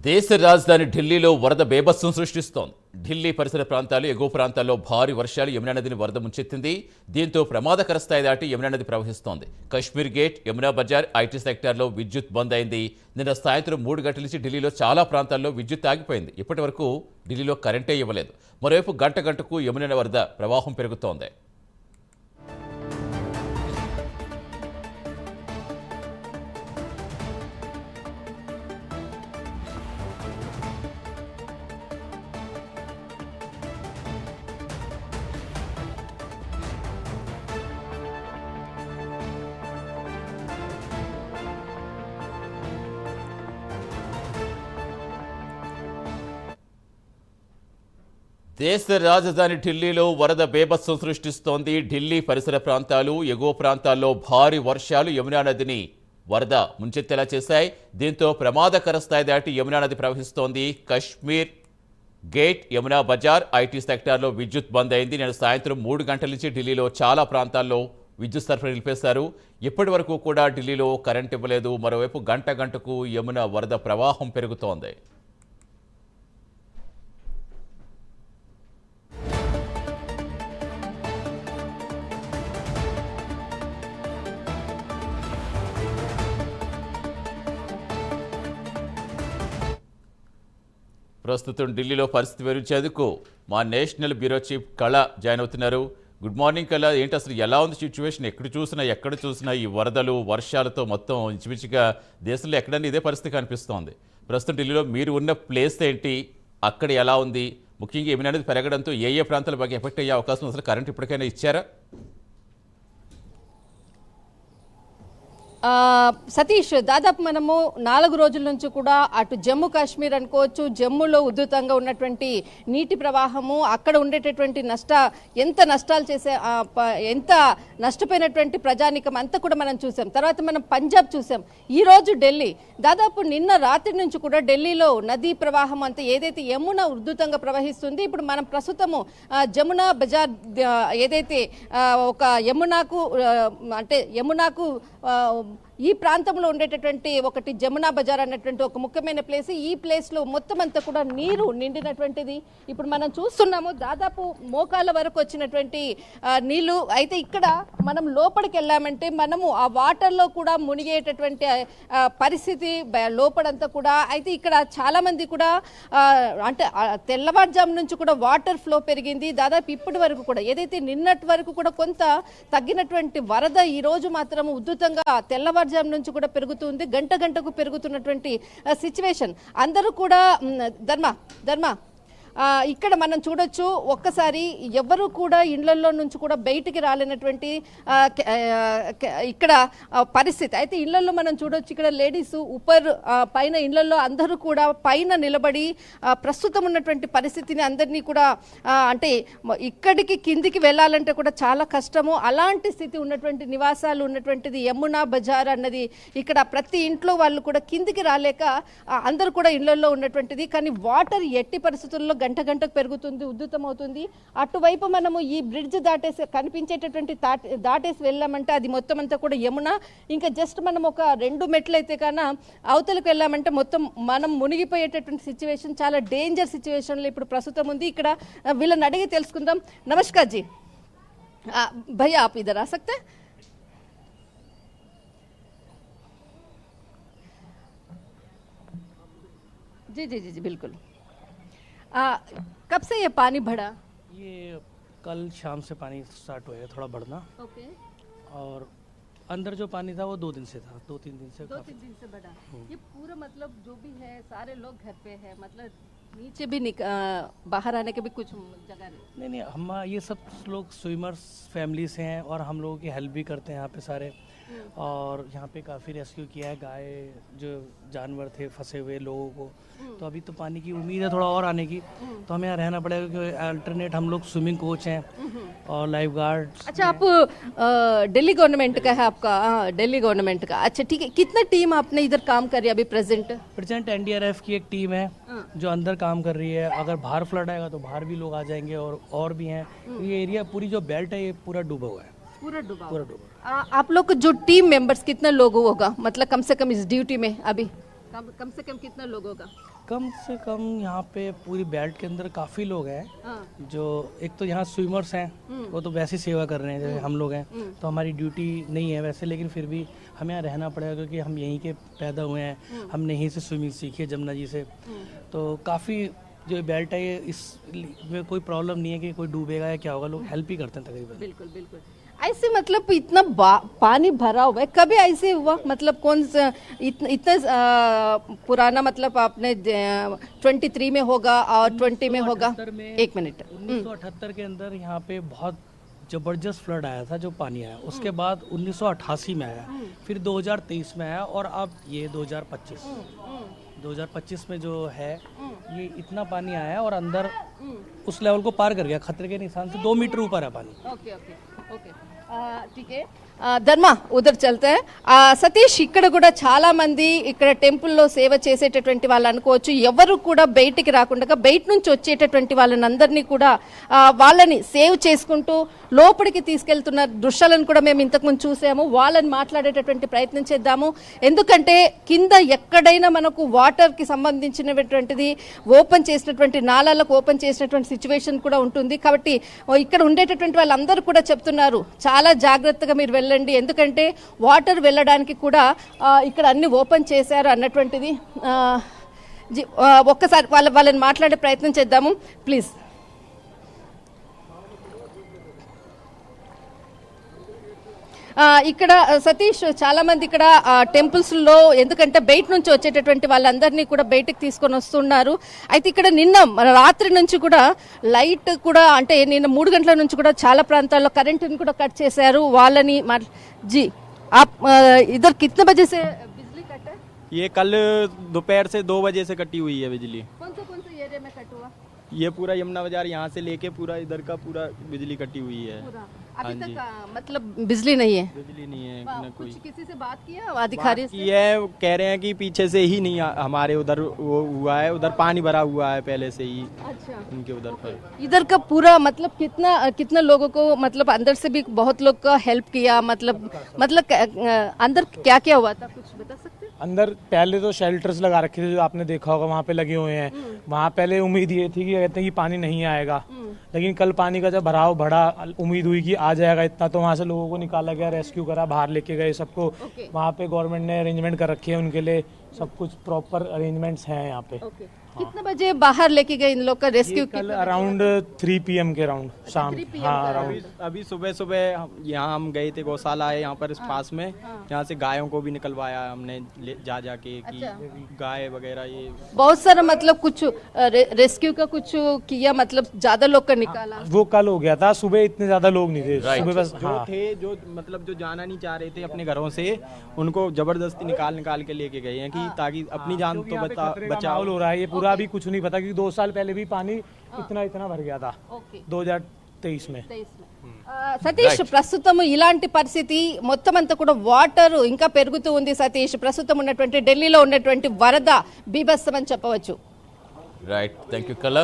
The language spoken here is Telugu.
దేశ రాజధాని ఢిల్లీలో వరద బేభత్సం సృష్టిస్తోంది. ఢిల్లీ పరిసర ప్రాంతాలు, ఎగువ ప్రాంతాల్లో భారీ వర్షాలు యమునా నదిని వరద ముంచెత్తింది. దీంతో ప్రమాదకర స్థాయి దాటి యమునా నది ప్రవహిస్తోంది. కశ్మీర్ గేట్, యమునా బజార్, ఐటీ సెక్టార్లో విద్యుత్ బంద్ అయింది. నిన్న సాయంత్రం 3 గంటల నుంచి ఢిల్లీలో చాలా ప్రాంతాల్లో విద్యుత్ ఆగిపోయింది. ఇప్పటి వరకు ఢిల్లీలో కరెంటే ఇవ్వలేదు. మరోవైపు గంట గంటకు యమునా వరద ప్రవాహం పెరుగుతోంది. దేశ రాజధాని ఢిల్లీలో వరద బేభత్సం సృష్టిస్తోంది. ఢిల్లీ పరిసర ప్రాంతాలు, ఎగువ ప్రాంతాల్లో భారీ వర్షాలు యమునా నదిని వరద ముంచెత్తేలా చేశాయి. దీంతో ప్రమాదకర స్థాయి దాటి యమునా నది ప్రవహిస్తోంది. కశ్మీర్ గేట్, యమునా బజార్, ఐటీ సెక్టార్లో విద్యుత్ బంద్ అయింది. నేను సాయంత్రం 3 గంటల నుంచి ఢిల్లీలో చాలా ప్రాంతాల్లో విద్యుత్ సరఫరా నిలిపేశారు. ఇప్పటి వరకు కూడా ఢిల్లీలో కరెంట్ ఇవ్వలేదు. మరోవైపు గంట గంటకు యమునా వరద ప్రవాహం పెరుగుతోంది. ప్రస్తుతం ఢిల్లీలో పరిస్థితి వివరించేందుకు మా నేషనల్ బ్యూరో చీఫ్ కళ జాయిన్ అవుతున్నారు. గుడ్ మార్నింగ్ కళ. ఏంటి అసలు ఎలా ఉంది సిచ్యువేషన్? ఎక్కడ చూసినా ఈ వరదలు, వర్షాలతో మొత్తం ఇంచుమించుగా దేశంలో ఎక్కడన్నా ఇదే పరిస్థితి కనిపిస్తోంది. ప్రస్తుతం ఢిల్లీలో మీరు ఉన్న ప్లేస్ ఏంటి, అక్కడ ఎలా ఉంది? ముఖ్యంగా ఏమైనా అనేది పెరగడంతో ఏ ప్రాంతాలు బాగా ఎఫెక్ట్ అయ్యే అవకాశం, అసలు కరెంట్ ఇప్పటికైనా ఇచ్చారా? సతీష్, దాదాపు మనము 4 రోజుల నుంచి కూడా అటు జమ్మూ కాశ్మీర్ అనుకోవచ్చు, జమ్మూలో ఉధృతంగా ఉన్నటువంటి నీటి ప్రవాహము, అక్కడ ఉండేటటువంటి ఎంత నష్టాలు చేసే ఎంత నష్టపోయినటువంటి ప్రజానికం అంతా కూడా మనం చూసాం. తర్వాత మనం పంజాబ్ చూసాం, ఈరోజు ఢిల్లీ. దాదాపు నిన్న రాత్రి నుంచి కూడా ఢిల్లీలో నదీ ప్రవాహం అంతా ఏదైతే యమున ఉధృతంగా ప్రవహిస్తుంది. ఇప్పుడు మనం ప్రస్తుతము జమునా బజార్ ఏదైతే ఒక యమునాకు ఈ ప్రాంతంలో ఉండేటటువంటి ఒకటి జమునా బజార్ అన్నటువంటి ఒక ముఖ్యమైన ప్లేస్. ఈ ప్లేస్లో మొత్తం అంతా కూడా నీరు నిండినటువంటిది ఇప్పుడు మనం చూస్తున్నాము. దాదాపు మోకాళ్ళ వరకు వచ్చినటువంటి నీళ్లు. అయితే ఇక్కడ మనం లోపలికి వెళ్ళామంటే మనము ఆ వాటర్లో కూడా మునిగేటటువంటి పరిస్థితి లోపడంతా కూడా. అయితే ఇక్కడ చాలా మంది కూడా అంటే తెల్లవారుజాము నుంచి కూడా వాటర్ ఫ్లో పెరిగింది. దాదాపు ఇప్పటి వరకు కూడా ఏదైతే నిన్నటి వరకు కూడా కొంత తగ్గినటువంటి వరద ఈ రోజు మాత్రం ఉధృతంగా తెల్లవారుజాము నుంచి కూడా పెరుగుతుంది. గంట గంటకు పెరుగుతున్నటువంటి సిచ్యువేషన్. అందరూ కూడా ధర్మ ఇక్కడ మనం చూడొచ్చు, ఒక్కసారి ఎవరు కూడా ఇళ్లలో నుంచి కూడా బయటికి రాలేనటువంటి ఇక్కడ పరిస్థితి. అయితే ఇళ్లలో మనం చూడొచ్చు, ఇక్కడ లేడీస్ పైన ఇళ్లలో అందరూ కూడా పైన నిలబడి ప్రస్తుతం ఉన్నటువంటి పరిస్థితిని అందరినీ కూడా అంటే ఇక్కడికి కిందికి వెళ్ళాలంటే కూడా చాలా కష్టము. అలాంటి స్థితి ఉన్నటువంటి నివాసాలు ఉన్నటువంటిది యమునా బజార్ అన్నది. ఇక్కడ ప్రతి ఇంట్లో వాళ్ళు కూడా కిందికి రాలేక అందరూ కూడా ఇళ్లలో ఉన్నటువంటిది. కానీ వాటర్ ఎట్టి పరిస్థితుల్లో గంట గంటకు పెరుగుతుంది, ఉధృతం అవుతుంది. అటువైపు మనము ఈ బ్రిడ్జ్ కనిపించేటటువంటి దాటేసి వెళ్ళామంటే అది మొత్తం అంతా కూడా యమున. ఇంకా జస్ట్ మనం ఒక 2 మెట్లు అయితే కన్నా అవతలకు వెళ్ళామంటే మొత్తం మనం మునిగిపోయేటటువంటి సిచ్యువేషన్, చాలా డేంజర్ సిచ్యువేషన్లో ఇప్పుడు ప్రస్తుతం ఉంది. ఇక్కడ వీళ్ళని అడిగి తెలుసుకుందాం. నమస్కార్ జీ, భయ్యా ఆప్ ఇధర్ ఆ సక్తే? जी जी जी जी बिल्कुल। कब से ये पानी बढ़ा? ये कल शाम से पानी स्टार्ट हुआ है थोड़ा बढ़ना। ओके। और अंदर जो पानी था वो 2 दिन से था, 2-3 दिन से 2-3 दिन से बढ़ा। ये पूरा मतलब जो भी है सारे लोग घर पे है, मतलब नीचे भी बाहर आने के भी कुछ जगह नहीं। हम ये सब लोग स्विमर्स फैमिली से हैं और हम लोगों की हेल्प भी करते हैं यहाँ पे सारे। और यहाँ पे काफ़ी रेस्क्यू किया है, गाय जो जानवर थे फंसे हुए लोगों को। तो अभी तो पानी की उम्मीद है थोड़ा और आने की, तो हमें यहाँ रहना पड़ेगा क्योंकि अल्टरनेट हम लोग स्विमिंग कोच हैं और लाइफ गार्ड। अच्छा, आप दिल्ली गवर्नमेंट का है आपका? दिल्ली गवर्नमेंट का। अच्छा ठीक है, कितना टीम आपने इधर काम कर रही है अभी प्रेजेंट? NDRF की एक टीम है जो अंदर काम कर रही है। अगर बाहर फ्लड आएगा तो बाहर भी लोग आ जाएंगे और भी हैं। ये एरिया पूरी जो बेल्ट है ये पूरा डूबा हुआ है, पूरा डूबा। आप लोग जो टीम मेंबर्स कितना लोग होगा, मतलब कम से कम इस ड्यूटी में अभी कम से कम कितना लोग होगा? कम से कम यहाँ पे पूरी बेल्ट के अंदर काफ़ी लोग हैं जो एक तो यहाँ स्विमर्स हैं, वो तो वैसे ही सेवा कर रहे हैं जैसे हम लोग हैं, तो हमारी ड्यूटी नहीं है वैसे, लेकिन फिर भी हमें यहाँ रहना पड़ेगा क्योंकि हम यहीं के पैदा हुए हैं, हमने यहीं से स्विमिंग सीखी है जमुना जी से। तो काफ़ी जो बेल्ट है ये इसमें कोई प्रॉब्लम नहीं है कि कोई डूबेगा या क्या होगा, लोग हेल्प ही करते हैं तकरीबन। बिल्कुल बिल्कुल। ऐसे मतलब इतना पानी भरा हुआ है, कभी ऐसे हुआ मतलब कौन सा इतना पुराना, मतलब आपने 23 में होगा और 20 में होगा? एक मिनट। 1978 के अंदर यहाँ पे बहुत जबरदस्त फ्लड आया था जो पानी आया, उसके बाद 1988 में आया, फिर 2023 में आया और अब ये 2025 में जो है ये इतना पानी आया है और अंदर उस लेवल को पार कर गया, खतरे के निशान से 2 मीटर ऊपर है पानी। ఓకే ఓకే ఓకే ठीक है ధర్మ ఉదర్ చల్తే సతీష్, ఇక్కడ కూడా చాలా మంది ఇక్కడ టెంపుల్లో సేవ చేసేటటువంటి వాళ్ళు అనుకోవచ్చు, ఎవరు కూడా బయటికి రాకుండా బయట నుంచి వచ్చేటటువంటి వాళ్ళని అందరినీ కూడా వాళ్ళని సేవ్ చేసుకుంటూ లోపలికి తీసుకెళ్తున్న దృశ్యాలను కూడా మేము ఇంతకుముందు చూసాము. వాళ్ళని మాట్లాడేటటువంటి ప్రయత్నం చేద్దాము, ఎందుకంటే కింద ఎక్కడైనా మనకు వాటర్కి సంబంధించినటువంటిది ఓపెన్ చేసినటువంటి నాళాలకు ఓపెన్ చేసినటువంటి సిచ్యువేషన్ కూడా ఉంటుంది. కాబట్టి ఇక్కడ ఉండేటటువంటి వాళ్ళందరూ కూడా చెప్తున్నారు చాలా జాగ్రత్తగా మీరు వెళ్ళండి, ఎందుకంటే వాటర్ వెళ్ళడానికి కూడా ఇక్కడ అన్ని ఓపెన్ చేశారు అన్నటువంటిది. ఒక్కసారి వాళ్ళని మాట్లాడే ప్రయత్నం చేద్దాము ప్లీజ్. ఇక్కడ సతీష్, చాలా మంది ఇక్కడ టెంపుల్స్లో ఎందుకంటే బయట నుంచి వచ్చేటటువంటి వాళ్ళందరినీ కూడా బయటకు తీసుకొని వస్తున్నారు. అయితే ఇక్కడ నిన్న రాత్రి నుంచి కూడా లైట్ కూడా, అంటే నిన్న 3 గంటల నుంచి కూడా చాలా ప్రాంతాల్లో కరెంటుని కూడా కట్ చేశారు. వాళ్ళని जी आप इधर कितने बजे से बिजली कट है? ये कल दोपहर से 2 बजे से कटी हुई है बिजली। कौन से एरिया में कट हुआ? ये पूरा यमुना बाजार यहाँ से लेके पूरा इधर का पूरा बिजली कटी हुई है। पूरा अभी तक मतलब बिजली नहीं है? बिजली नहीं है न कोई। कुछ किसी से बात किया अधिकारी से? ये कह रहे हैं कि पीछे से ही नहीं हमारे उधर वो हुआ है, उधर पानी भरा हुआ है पहले से ही। अच्छा, उनके उधर पर इधर का पूरा मतलब कितना लोगों को मतलब अंदर से भी बहुत लोग का हेल्प किया, मतलब अंदर क्या क्या हुआ था कुछ बता सकते? अंदर पहले तो शेल्टर्स लगा रखे थे जो आपने देखा होगा, वहाँ पे लगे हुए हैं। वहाँ पहले उम्मीद ये थी कि कहते हैं कि पानी नहीं आएगा, लेकिन कल पानी का जब भराव बढ़ा, उम्मीद हुई कि आ जाएगा इतना, तो वहाँ से लोगों को निकाला गया, रेस्क्यू करा, बाहर लेके गए सबको। वहाँ पे गवर्नमेंट ने अरेंजमेंट कर रखी है उनके लिए, सब कुछ प्रॉपर अरेंजमेंट्स हैं यहाँ पे। कितने बजे बाहर लेके गए इन लोग का रेस्क्यू? कल अराउंड 3 PM के राउंड शाम। हाँ, अभी सुबह सुबह यहाँ हम गए थे, गौशाला है यहाँ पर इस पास में, यहाँ से गायों को भी निकलवाया हमने जा के कि गाय वगैरह ये बहुत सारा मतलब कुछ रेस्क्यू का कुछ किया, मतलब ज्यादा लोग का निकाला? वो कल हो गया था, सुबह इतने ज्यादा लोग नहीं थे। सुबह बस जो थे जो मतलब जो जाना नहीं चाह रहे थे अपने घरों से, उनको जबरदस्ती निकाल के लेके गए हैं कि ताकि अपनी जान तो बचाव हो रहा है। ये पूरा अभी कुछ नहीं पता क्योंकि 2 साल पहले भी पानी इतना भर गया था 2023 में। సతీష్, ప్రస్తుతం ఇలాంటి పరిస్థితి మొత్తం అంతా కూడా వాటర్ ఇంకా పెరుగుతూ ఉంది. సతీష్, ప్రస్తుతం ఉన్నటువంటి ఢిల్లీలో ఉన్నటువంటి వరద బీభత్సం అని చెప్పవచ్చు. రైట్, థ్యాంక్ యూ కళ.